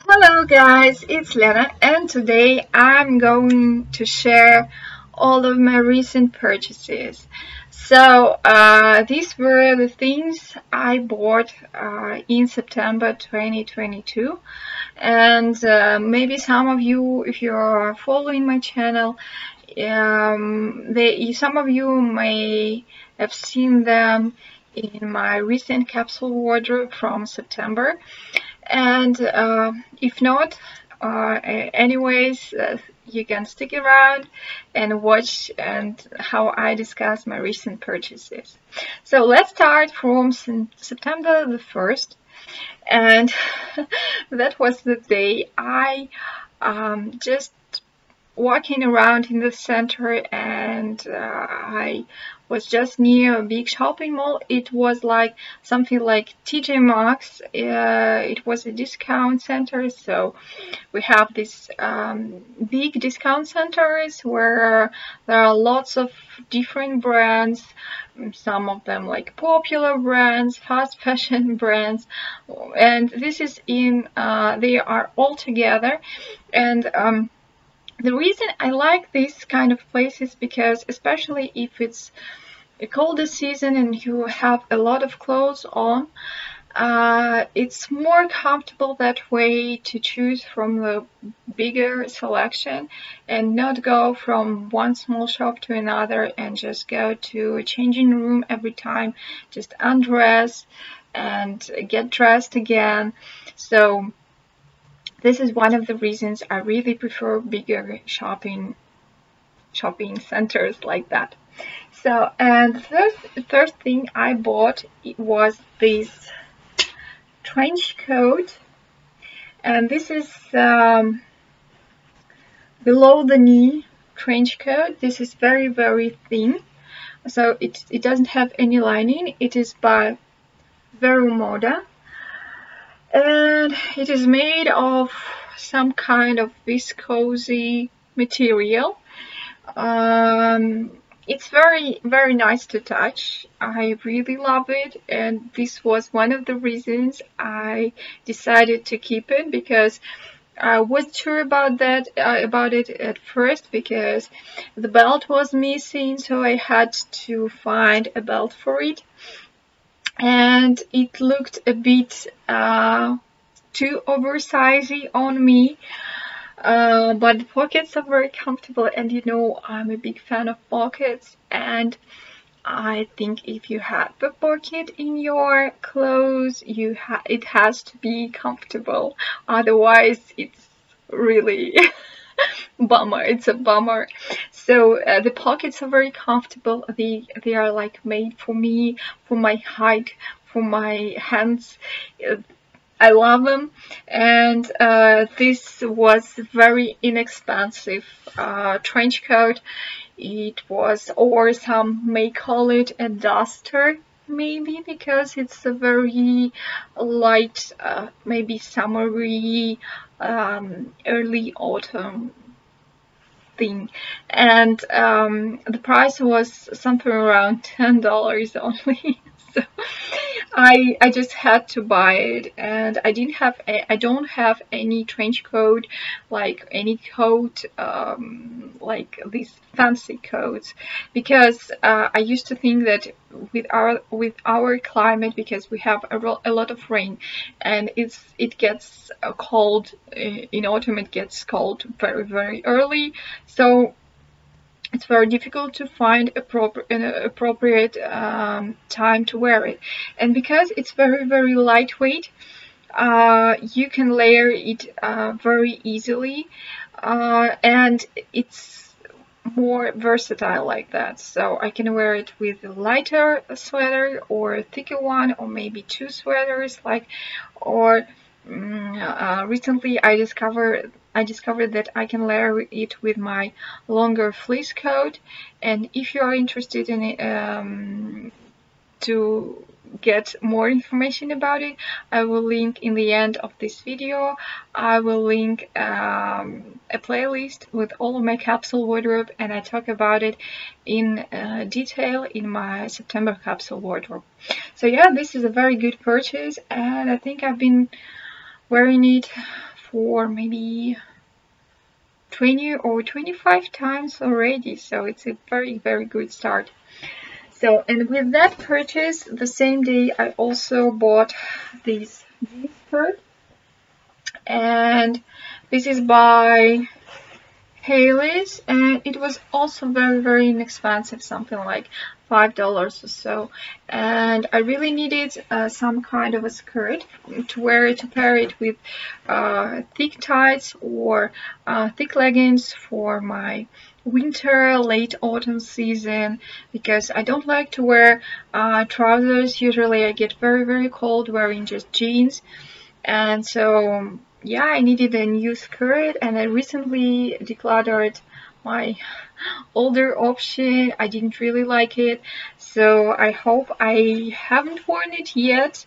Hello guys, it's Lena and today I'm going to share all of my recent purchases. These were the things I bought in September 2022, and maybe some of you, if you're following my channel, some of you may have seen them in my recent capsule wardrobe from September. And if not, anyways, you can stick around and watch and how I discuss my recent purchases. So let's start from September the 1st, and that was the day I just walking around in the center, and I was just near a big shopping mall. It was like something like TJ Maxx. It was a discount center, so we have these big discount centers where there are lots of different brands, some of them like popular brands, fast fashion brands, and this is in they are all together. And the reason I like this kind of place is because, especially if it's a colder season and you have a lot of clothes on, it's more comfortable that way to choose from the bigger selection and not go from one small shop to another and just go to a changing room every time, just undress and get dressed again. So this is one of the reasons I really prefer bigger shopping centers like that. So, and the third thing I bought was this trench coat, and this is below the knee trench coat. This is very thin, so it doesn't have any lining. It is by Vero Moda, and it is made of some kind of viscosy material. It's very nice to touch. I really love it, and this was one of the reasons I decided to keep it, because I wasn't sure about it at first, because the belt was missing, so I had to find a belt for it, and it looked a bit too oversized on me. But the pockets are very comfortable, and you know I'm a big fan of pockets, and I think if you have a pocket in your clothes, it has to be comfortable. Otherwise, it's really bummer. It's a bummer. So the pockets are very comfortable. They are like made for me, for my height, for my hands. I love them, and this was very inexpensive trench coat. It was, or some may call it a duster, maybe, because it's a very light, maybe summery, early autumn thing, and the price was something around $10 only. So I just had to buy it, and I don't have any trench coat, like any coat like these fancy coats, because I used to think that with our climate, because we have a lot of rain, and it gets cold in autumn. It gets cold very early, so it's very difficult to find an appropriate time to wear it. And because it's very lightweight, you can layer it very easily, and it's more versatile like that. So I can wear it with a lighter sweater or a thicker one, or maybe two sweaters, like, or recently I discovered that I can layer it with my longer fleece coat. And if you are interested in it, to get more information about it, I will link in the end of this video. I will link a playlist with all of my capsule wardrobe, and I talk about it in detail in my September capsule wardrobe. So yeah, this is a very good purchase, and I think I've been wearing it for maybe 20 or 25 times already, so it's a very, very good start. So, and with that purchase, the same day I also bought this jean skirt, and this is by Haley's, and it was also very, very inexpensive, something like $5 or so. And I really needed some kind of a skirt to wear it, to pair it with thick tights or thick leggings for my winter, late autumn season, because I don't like to wear trousers. Usually I get very, very cold wearing just jeans. And so, yeah, I needed a new skirt, and I recently decluttered my older option. I didn't really like it, so I hope I haven't worn it yet.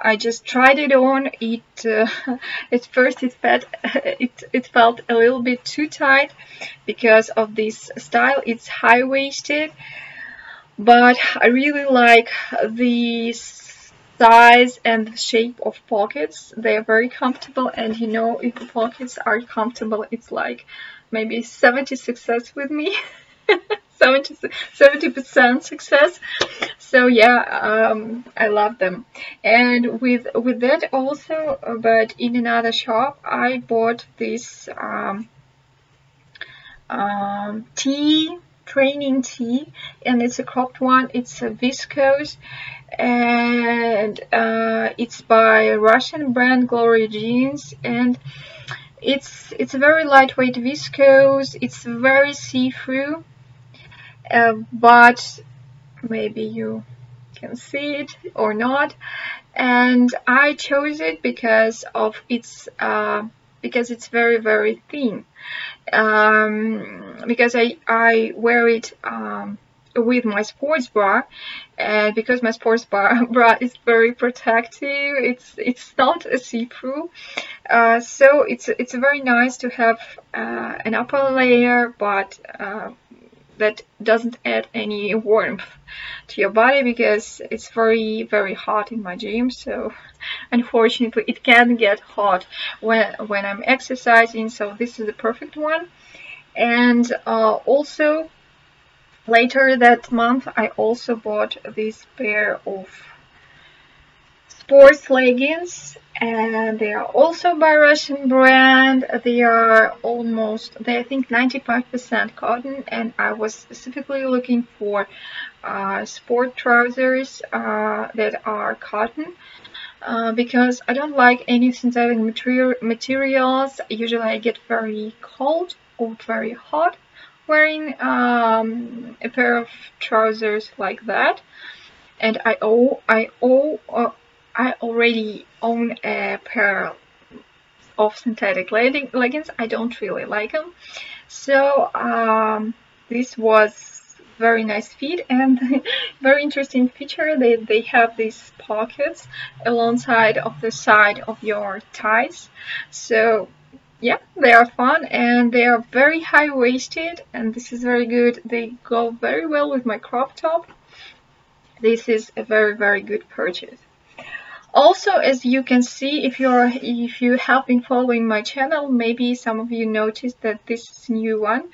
I just tried it on. It at first it felt a little bit too tight because of this style. It's high-waisted, but I really like the size and the shape of pockets. They are very comfortable, and you know, if the pockets are comfortable, it's like maybe 70 success with me. 70% success. So yeah, I love them. And with that also, but in another shop, I bought this tee, training tee, and it's a cropped one. It's a viscose, and it's by a Russian brand, Glory Jeans, and it's a very lightweight viscose. It's very see-through, but maybe you can see it or not. And I chose it because of its because it's very, very thin. Because I wear it with my sports bra, and because my sports bra is very protective, it's not a see-through, so it's very nice to have an upper layer, but that doesn't add any warmth to your body, because it's very, very hot in my gym. So unfortunately it can get hot when I'm exercising, so this is the perfect one. And also later that month I also bought this pair of sports leggings, and they are also by Russian brand. They are I think 95% cotton, and I was specifically looking for sport trousers that are cotton, because I don't like any synthetic materials. Usually I get very cold or very hot wearing a pair of trousers like that. And I already own a pair of synthetic leggings. I don't really like them. So this was very nice fit, and very interesting feature. They have these pockets alongside of the side of your thighs. So yeah, they are fun, and they are very high-waisted, and this is very good. They go very well with my crop top. This is a very, very good purchase. Also, as you can see, if you have been following my channel, maybe some of you noticed that this is a new one.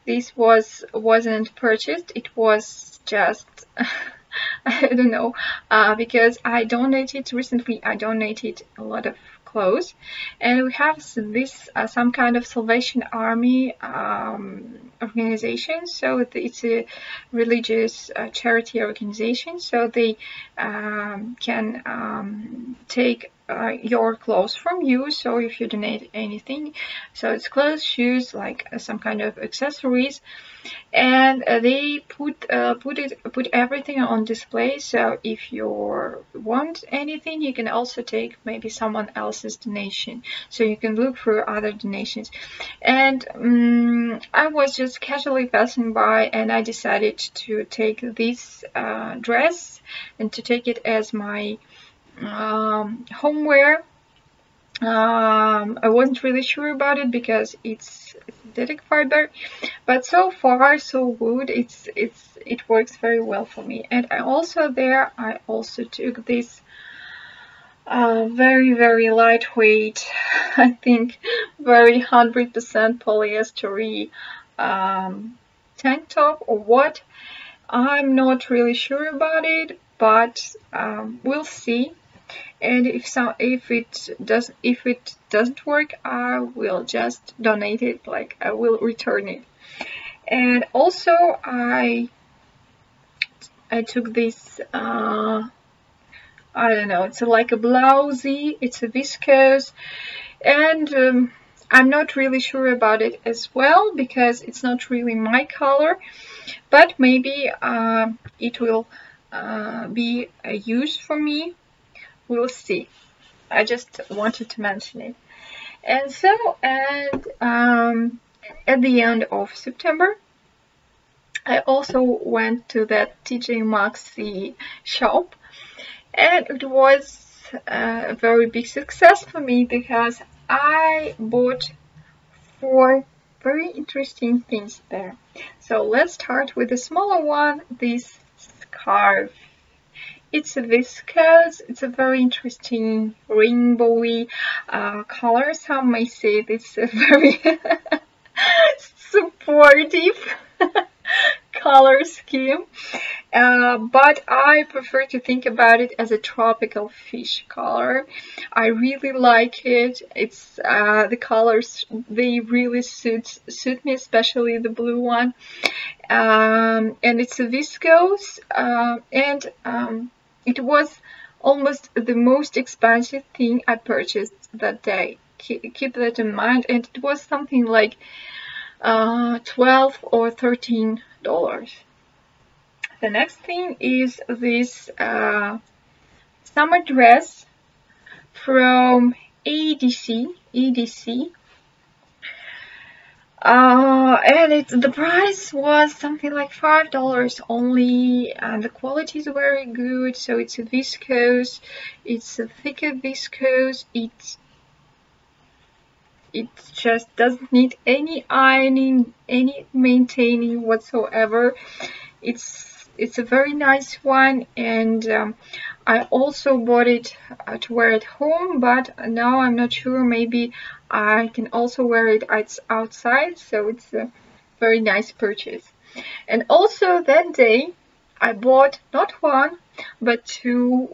This wasn't purchased. It was just I don't know, because I donated recently. I donated a lot of clothes, and we have this some kind of Salvation Army organization. So it's a religious charity organization. So they can take your clothes from you. So if you donate anything, so it's clothes, shoes, like some kind of accessories, and they put everything on display. So if you want anything, you can also take maybe someone else's donation, so you can look for other donations. And I was just casually passing by, and I decided to take this dress and to take it as my homeware. I wasn't really sure about it because it's synthetic fiber, but so far so good. It works very well for me. And I also took this Very, very lightweight. I think very 100% polyester tank top or what. I'm not really sure about it, but we'll see. And if it doesn't work, I will just donate it. Like I will return it. And also I took this. I don't know. It's like a blousey. It's a viscose, and I'm not really sure about it as well because it's not really my color. But maybe it will be a use for me. We'll see. I just wanted to mention it. And so, at the end of September, I also went to that TJ Maxx shop, and it was a very big success for me because I bought 4 very interesting things there. So let's start with the smaller one, this scarf. It's a viscose, it's a very interesting rainbowy color. Some may say this is a very supportive color scheme, but I prefer to think about it as a tropical fish color. I really like it. It's the colors, they really suit me, especially the blue one. And it's a viscose, and it was almost the most expensive thing I purchased that day. Keep that in mind. And it was something like $12 or $13. The next thing is this summer dress from EDC. And the price was something like $5 only, and the quality is very good. So it's a viscose, it's a thicker viscose. It just doesn't need any ironing, any maintaining whatsoever. It's a very nice one, and I also bought it to wear at home, but now I'm not sure. Maybe I can also wear it outside, so it's a very nice purchase. And also that day I bought not one but 2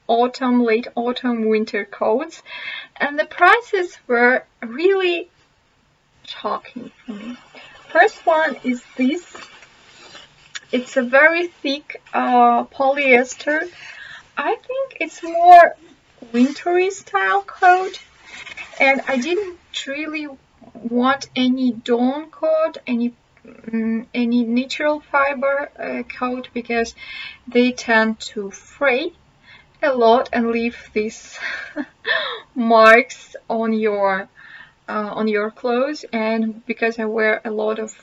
late autumn winter coats, and the prices were really shocking for me. First one is this. It's a very thick polyester. I think it's more wintry style coat, and I didn't really want any dawn coat, any natural fiber coat, because they tend to fray a lot and leave these marks on your clothes. And because I wear a lot of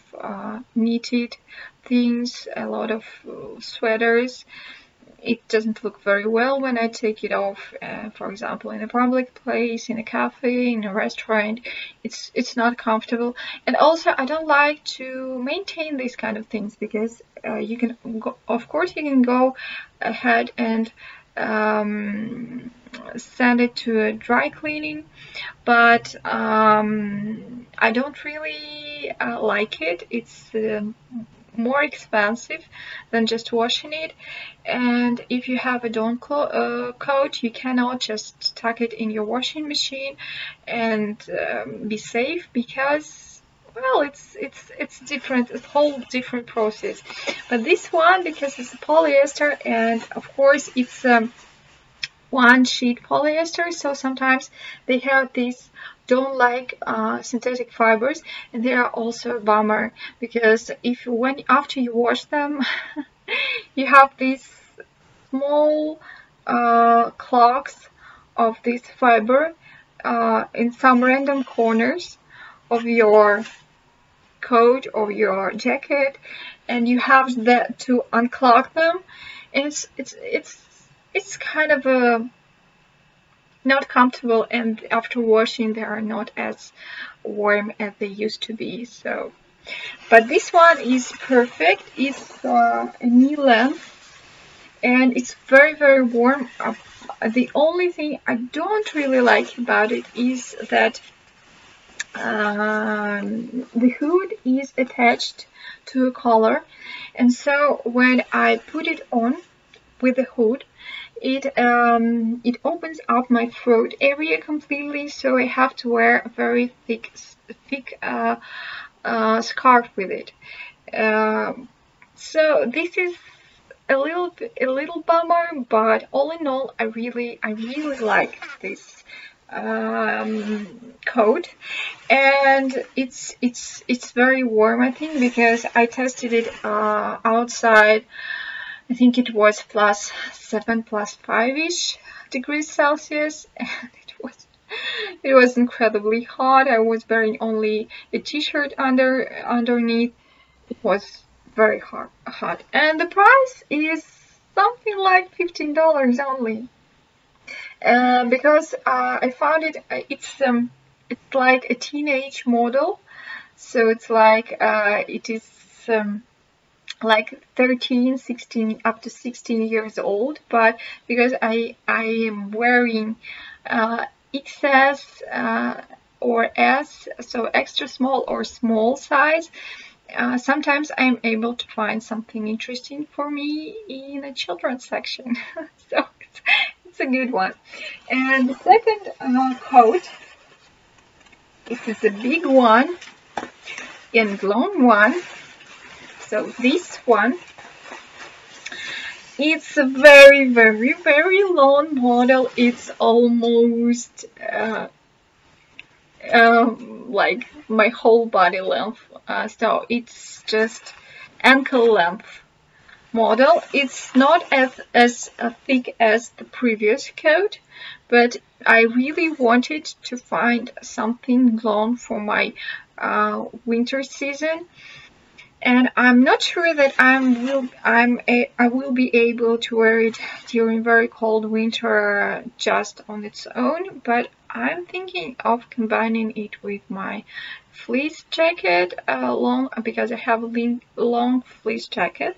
knitted things, a lot of sweaters, it doesn't look very well when I take it off, for example in a public place, in a cafe, in a restaurant. It's not comfortable. And also I don't like to maintain these kind of things, because you can go, of course you can go ahead and send it to a dry cleaning, but I don't really like it. It's more expensive than just washing it. And if you have a dawn coat, you cannot just tuck it in your washing machine and be safe, because well, it's different, a whole different process. But this one, because it's a polyester, and of course it's one sheet polyester, so sometimes they have these don't like synthetic fibers, and they are also a bummer, because after you wash them you have these small clogs of this fiber in some random corners of your coat or your jacket, and you have that to unclog them. And it's kind of not comfortable, and after washing they are not as warm as they used to be. So, but this one is perfect. It's a knee length, and it's very, very warm. The only thing I don't really like about it is that the hood is attached to a collar, and so when I put it on with the hood, it opens up my throat area completely, so I have to wear a very thick scarf with it. So this is a little bummer, but all in all, I really like this coat, and it's very warm, I think, because I tested it outside. I think it was +7, +5-ish degrees Celsius, and it was incredibly hot. I was wearing only a t-shirt underneath. It was very hot, and the price is something like $15 only. Because I found it, it's like a teenage model, so it's like it is like 13, 16, up to 16 years old. But because I am wearing XS or S, so extra small or small size, sometimes I'm able to find something interesting for me in a children's section. So it's a good one. And the second coat, this is a big one and long one. So this one, it's a very, very, very long model. It's almost like my whole body length. So it's just ankle length model. It's not as thick as the previous coat, but I really wanted to find something long for my winter season. And I'm not sure that I will be able to wear it during very cold winter just on its own, but I'm thinking of combining it with my fleece jacket, because I have a long fleece jacket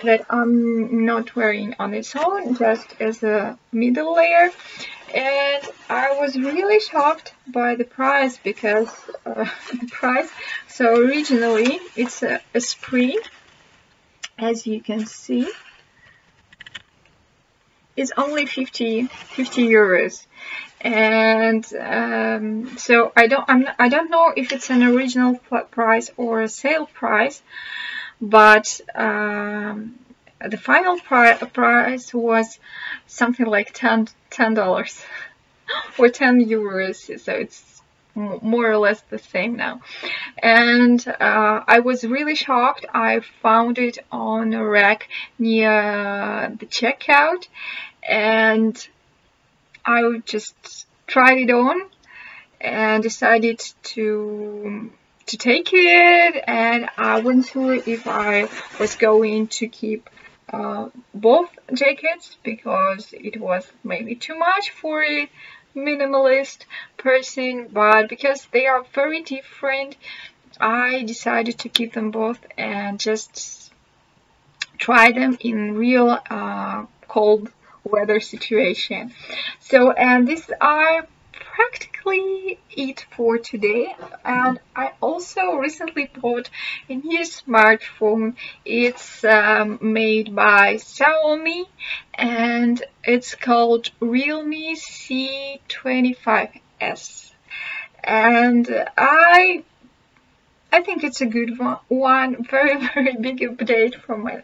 that I'm not wearing on its own, just as a middle layer. And I was really shocked by the price, because the price, so originally it's a spring, as you can see, it's only 50 euros. And so I don't know if it's an original price or a sale price, but the final price was something like $10 or 10 euros, so it's more or less the same now. And I was really shocked. I found it on a rack near the checkout, and I just tried it on and decided to take it, and I wasn't sure if I was going to keep both jackets, because it was maybe too much for a minimalist person, but because they are very different, I decided to keep them both and just try them in real cold weather situation. So, and these are practically it for today. And I also recently bought a new smartphone. It's made by Xiaomi, and it's called Realme C25S. And I think it's a good one, very, very big update from my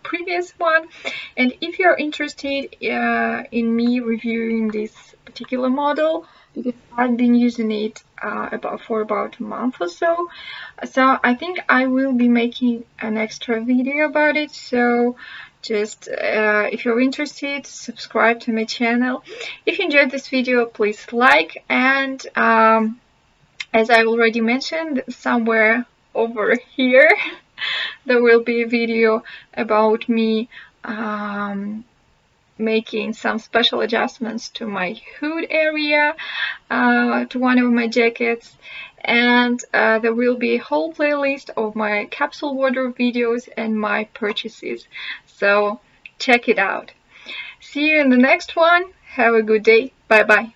previous one. And if you're interested in me reviewing this particular model, because I've been using it for about a month or so, I think I will be making an extra video about it. So just if you're interested, subscribe to my channel. If you enjoyed this video, please like, and as I already mentioned, somewhere over here there will be a video about me making some special adjustments to my hood area, to one of my jackets, and there will be a whole playlist of my capsule wardrobe videos and my purchases. So check it out. See you in the next one. Have a good day. Bye bye.